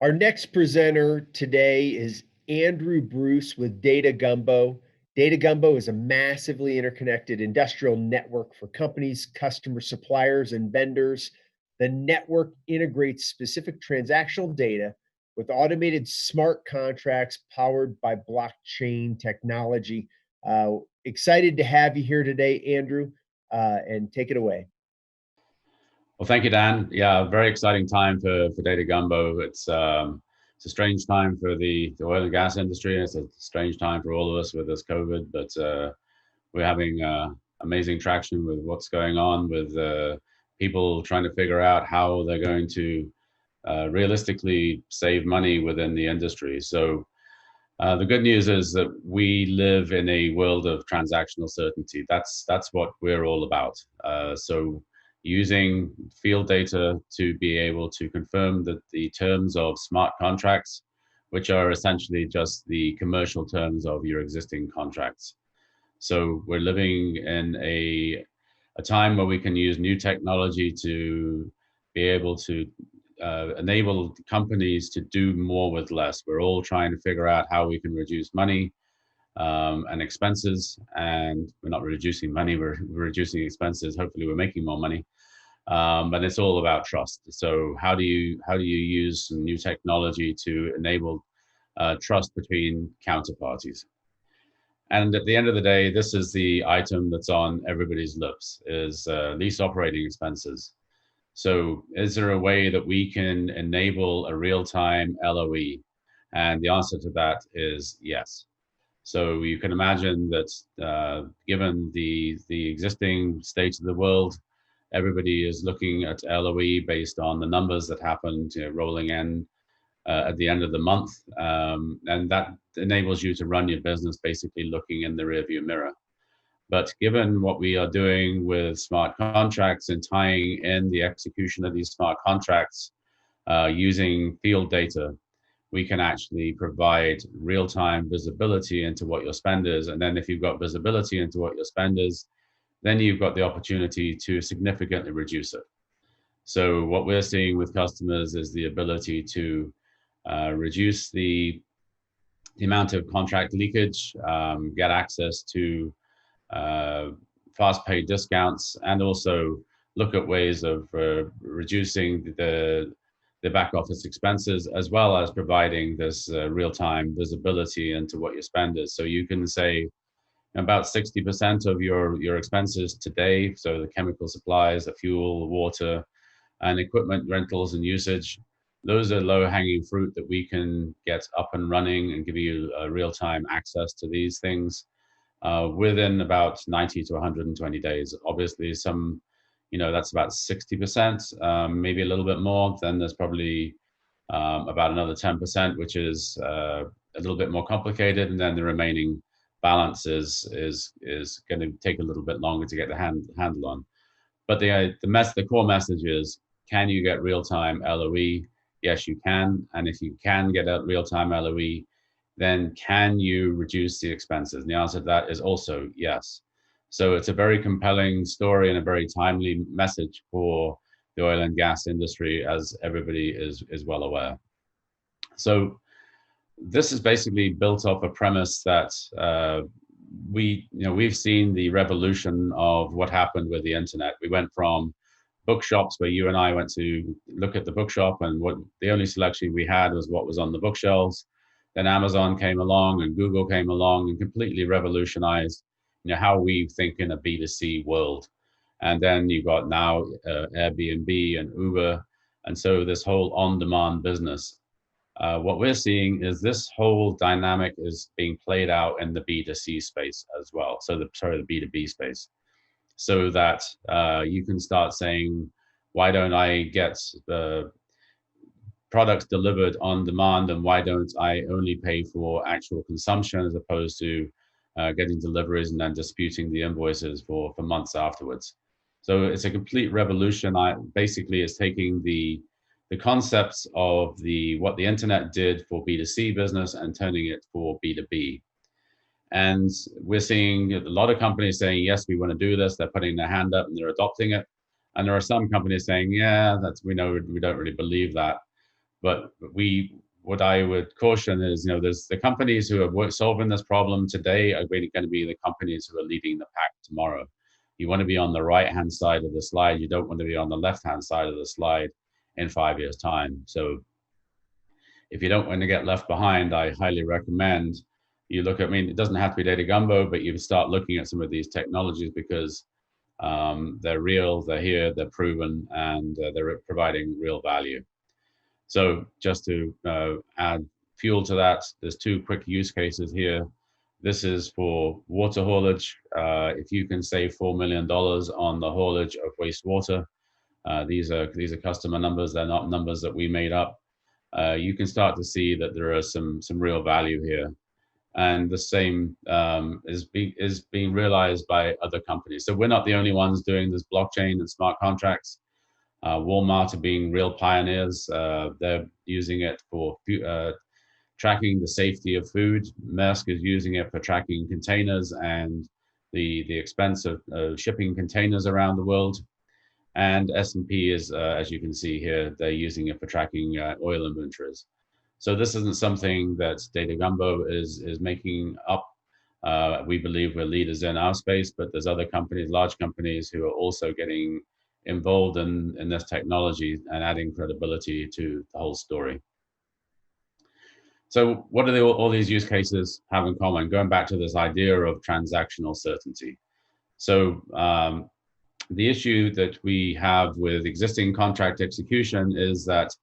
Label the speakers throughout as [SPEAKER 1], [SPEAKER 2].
[SPEAKER 1] Our next presenter today is Andrew Bruce with Data Gumbo. Data Gumbo is a massively interconnected industrial network for companies, customers, suppliers, and vendors. The network integrates specific transactional data with automated smart contracts powered by blockchain technology. Excited to have you here today, Andrew, and take it away.
[SPEAKER 2] Well, thank you, Dan. Yeah, very exciting time for Data Gumbo. It's a strange time for the oil and gas industry. And it's a strange time for all of us with this COVID, but we're having amazing traction with what's going on with people trying to figure out how they're going to realistically save money within the industry. So the good news is that we live in a world of transactional certainty. That's what we're all about. So using field data to be able to confirm that the terms of smart contracts, which are essentially just the commercial terms of your existing contracts. So we're living in a time where we can use new technology to be able to enable companies to do more with less. We're all trying to figure out how we can reduce money and expenses, and we're not reducing money, we're reducing expenses. Hopefully we're making more money. But it's all about trust. So how do you use new technology to enable trust between counterparties? And at the end of the day, this is the item that's on everybody's lips, is lease operating expenses. So is there a way that we can enable a real-time LOE? And the answer to that is yes. So you can imagine that given the existing state of the world, everybody is looking at LOE based on the numbers that happened, rolling in at the end of the month. And that enables you to run your business basically looking in the rearview mirror. But given what we are doing with smart contracts and tying in the execution of these smart contracts using field data, we can actually provide real-time visibility into what your spend is. And then if you've got visibility into what your spend is, then you've got the opportunity to significantly reduce it. So what we're seeing with customers is the ability to reduce the amount of contract leakage, get access to fast paid discounts, and also look at ways of reducing the back office expenses, as well as providing this real-time visibility into what your spend is. So you can say about 60% of your expenses today, so the chemical supplies, the fuel, water, and equipment rentals and usage, those are low-hanging fruit that we can get up and running and give you real-time access to these things within about 90 to 120 days. Obviously, that's about 60%, maybe a little bit more. Then there's probably about another 10%, which is a little bit more complicated, and then the remaining balance is going to take a little bit longer to get the handle on. But the core message is, can you get real-time LOE? Yes, you can. And if you can get a real-time LOE, then can you reduce the expenses? And the answer to that is also yes. So it's a very compelling story and a very timely message for the oil and gas industry, as everybody is well aware. So this is basically built off a premise that we've seen the revolution of what happened with the internet. We went from bookshops where you and I went to look at the bookshop, and what the only selection we had was what was on the bookshelves. Then Amazon came along and Google came along and completely revolutionized how we think in a B2C world. And then you've got now Airbnb and Uber. And so this whole on-demand business. What we're seeing is this whole dynamic is being played out in the B2C space as well. So the B2B space. So that you can start saying, why don't I get the products delivered on demand, and why don't I only pay for actual consumption as opposed to getting deliveries and then disputing the invoices for months afterwards. So it's a complete revolution. Basically, it's taking the concepts of what the internet did for B2C business and turning it for B2B. And we're seeing a lot of companies saying, yes, we want to do this. They're putting their hand up and they're adopting it. And there are some companies saying, yeah, we don't really believe that. But what I would caution is, there's the companies who are solving this problem today are really going to be the companies who are leading the pack tomorrow. You want to be on the right-hand side of the slide. You don't want to be on the left-hand side of the slide in 5 years' time. So if you don't want to get left behind, I highly recommend you look at, I mean, it doesn't have to be Data Gumbo, but you start looking at some of these technologies because they're real, they're here, they're proven, and they're providing real value. So just to add fuel to that, there's two quick use cases here. This is for water haulage. If you can save $4 million on the haulage of wastewater, these are customer numbers. They're not numbers that we made up. You can start to see that there are some real value here, and the same is being realized by other companies. So we're not the only ones doing this blockchain and smart contracts. Walmart are being real pioneers. They're using it for tracking the safety of food. Maersk is using it for tracking containers and the expense of shipping containers around the world. And S&P is, as you can see here, they're using it for tracking oil inventories. So this isn't something that Data Gumbo is making up. We believe we're leaders in our space, but there's other companies, large companies, who are also getting involved in this technology and adding credibility to the whole story. So what do all these use cases have in common? Going back to this idea of transactional certainty. So the issue that we have with existing contract execution is that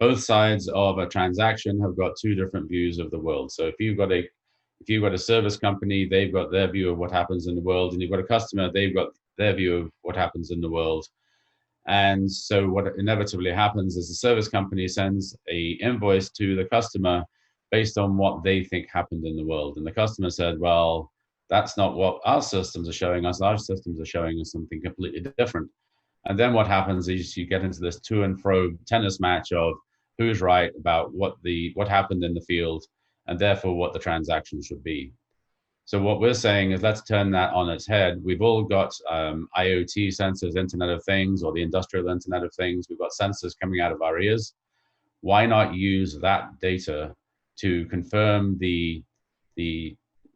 [SPEAKER 2] both sides of a transaction have got two different views of the world. So if you've got a service company, they've got their view of what happens in the world, and you've got a customer, they've got their view of what happens in the world. And so what inevitably happens is the service company sends an invoice to the customer based on what they think happened in the world. And the customer said, well, that's not what our systems are showing us. Our systems are showing us something completely different. And then what happens is you get into this to and fro tennis match of who's right about what happened in the field, and therefore what the transaction should be. So what we're saying is, let's turn that on its head. We've all got IoT sensors, Internet of Things, or the industrial Internet of Things. We've got sensors coming out of our ears. Why not use that data to confirm the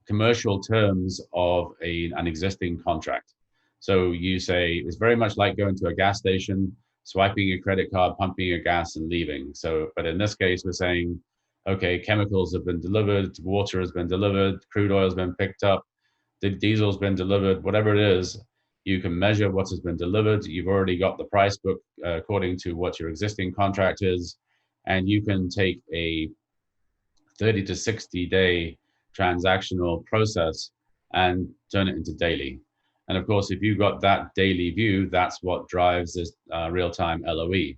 [SPEAKER 2] commercial terms of an existing contract? So you say it's very much like going to a gas station, swiping your credit card, pumping your gas, and leaving. So, but in this case, we're saying, okay, chemicals have been delivered, water has been delivered, crude oil has been picked up, the diesel's been delivered, whatever it is, you can measure what has been delivered. You've already got the price book according to what your existing contract is, and you can take a 30 to 60 day transactional process and turn it into daily. And of course, if you've got that daily view, that's what drives this real-time LOE.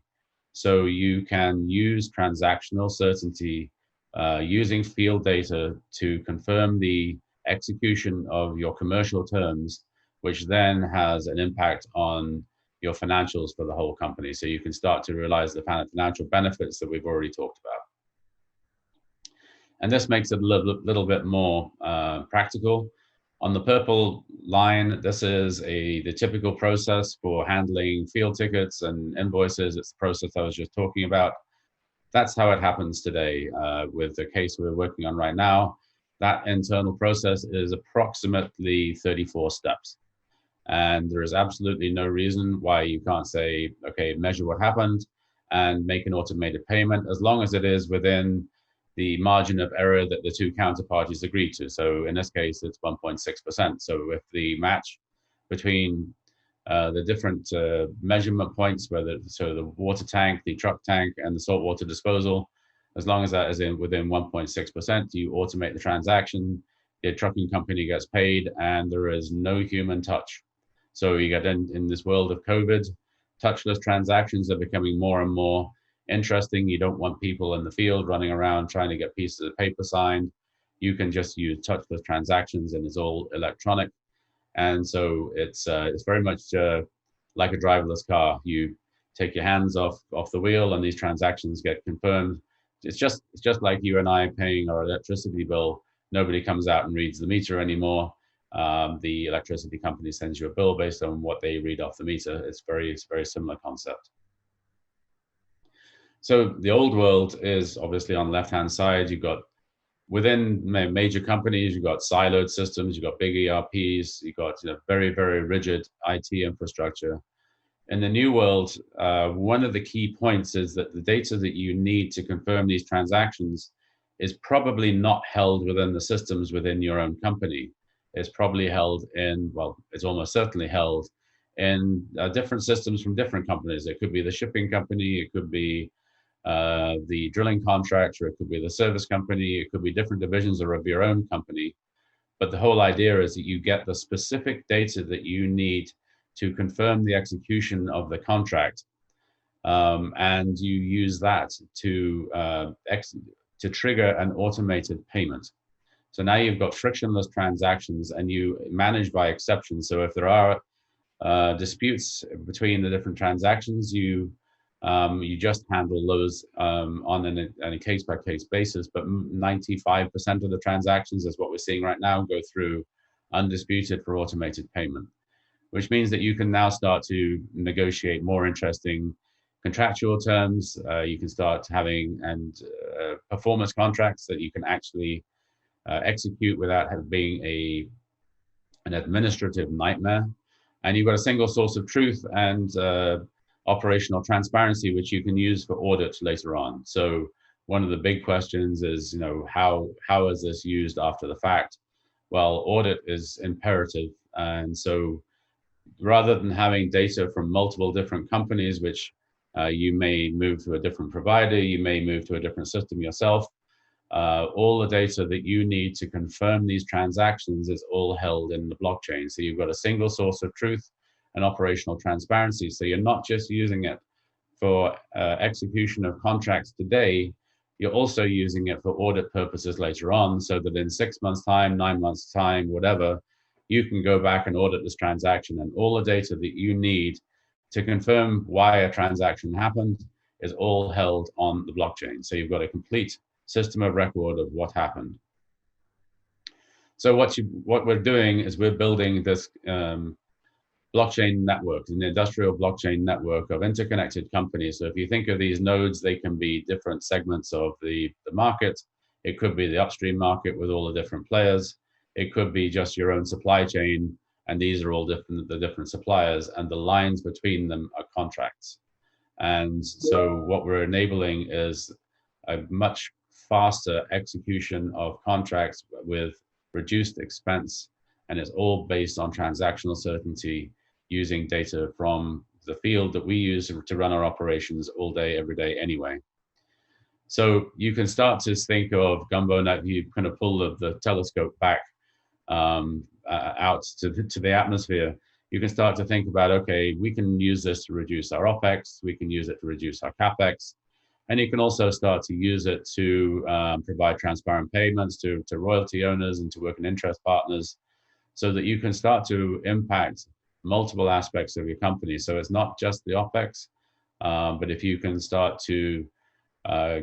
[SPEAKER 2] So you can use transactional certainty using field data to confirm the execution of your commercial terms, which then has an impact on your financials for the whole company. So you can start to realize the financial benefits that we've already talked about. And this makes it a little bit more practical. On the purple line, this is the typical process for handling field tickets and invoices. It's the process I was just talking about. That's how it happens today with the case we're working on right now. That internal process is approximately 34 steps. And there is absolutely no reason why you can't say, okay, measure what happened and make an automated payment, as long as it is within the margin of error that the two counterparties agreed to. So in this case, it's 1.6%. So if the match between the different measurement points, so the water tank, the truck tank, and the saltwater disposal, as long as that is within 1.6%, you automate the transaction, the trucking company gets paid, and there is no human touch. So you get in this world of COVID, touchless transactions are becoming more and more interesting. You don't want people in the field running around trying to get pieces of paper signed. You can just use touchless transactions, and it's all electronic. And so it's very much like a driverless car. You take your hands off the wheel, and these transactions get confirmed. It's just like you and I paying our electricity bill. Nobody comes out and reads the meter anymore. The electricity company sends you a bill based on what they read off the meter. It's very similar concept. So the old world is obviously on the left-hand side. You've got within major companies, you've got siloed systems, you've got big ERPs, you've got very, very rigid IT infrastructure. In the new world, one of the key points is that the data that you need to confirm these transactions is probably not held within the systems within your own company. It's probably held in, well, it's almost certainly held in different systems from different companies. It could be the shipping company, it could be the drilling contractor, it could be the service company, it could be different divisions of your own company. But the whole idea is that you get the specific data that you need to confirm the execution of the contract, and you use that to trigger an automated payment. So now you've got frictionless transactions, and you manage by exception. So if there are disputes between the different transactions, you just handle those on a case-by-case basis. But 95% of the transactions, is what we're seeing right now, go through undisputed for automated payment, which means that you can now start to negotiate more interesting contractual terms. You can start having performance contracts that you can actually execute without being an administrative nightmare. And you've got a single source of truth and operational transparency, which you can use for audit later on. So one of the big questions is, how is this used after the fact? Well, audit is imperative. And so rather than having data from multiple different companies, which you may move to a different provider, you may move to a different system yourself, all the data that you need to confirm these transactions is all held in the blockchain. So you've got a single source of truth and operational transparency. So you're not just using it for execution of contracts today, you're also using it for audit purposes later on, so that in 6 months' time, 9 months' time, whatever, you can go back and audit this transaction, and all the data that you need to confirm why a transaction happened is all held on the blockchain. So you've got a complete system of record of what happened. So what we're doing is we're building this blockchain network, an industrial blockchain network of interconnected companies. So if you think of these nodes, they can be different segments of the market. It could be the upstream market with all the different players. It could be just your own supply chain, and these are all the different suppliers, and the lines between them are contracts. And so what we're enabling is a much faster execution of contracts with reduced expense, and it's all based on transactional certainty using data from the field that we use to run our operations all day, every day anyway. So you can start to think of Gumbo, now you kind of pull the telescope back out to the atmosphere. You can start to think about, okay, we can use this to reduce our OPEX, we can use it to reduce our CAPEX, and you can also start to use it to provide transparent payments to royalty owners and to working interest partners, so that you can start to impact multiple aspects of your company. So it's not just the OPEX, but if you can start to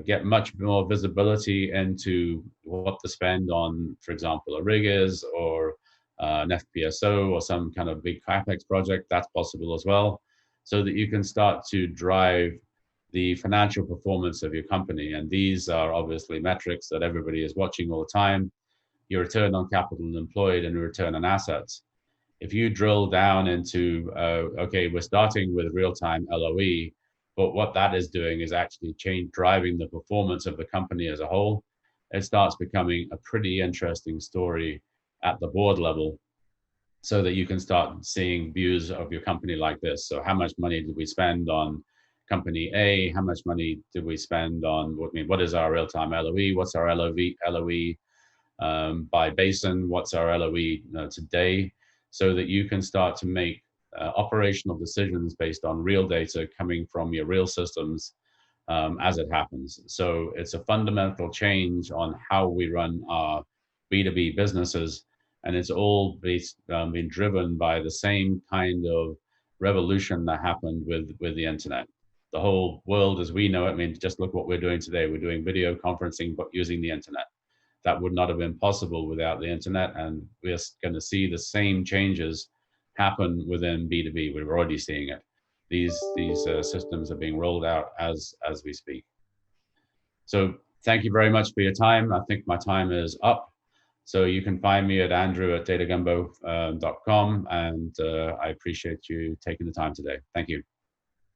[SPEAKER 2] get much more visibility into what the spend on, for example, a rig is, or an FPSO, or some kind of big CapEx project, that's possible as well, so that you can start to drive the financial performance of your company. And these are obviously metrics that everybody is watching all the time: your return on capital employed and your return on assets. If you drill down into, okay, we're starting with real-time LOE, but what that is doing is actually driving the performance of the company as a whole, it starts becoming a pretty interesting story at the board level, so that you can start seeing views of your company like this. So how much money did we spend on company A? How much money did we spend on, what is our real-time LOE? What's our LOE by basin? What's our LOE today? So that you can start to make operational decisions based on real data coming from your real systems as it happens. So it's a fundamental change on how we run our B2B businesses, and it's all been driven by the same kind of revolution that happened with the internet. The whole world as we know it, just look what we're doing today. We're doing video conferencing, but using the internet. That would not have been possible without the internet, and we're going to see the same changes happen within B2B. We're already seeing it. These systems are being rolled out as we speak. So thank you very much for your time. I think my time is up. So you can find me at andrew@datagumbo.com, and I appreciate you taking the time today. Thank you.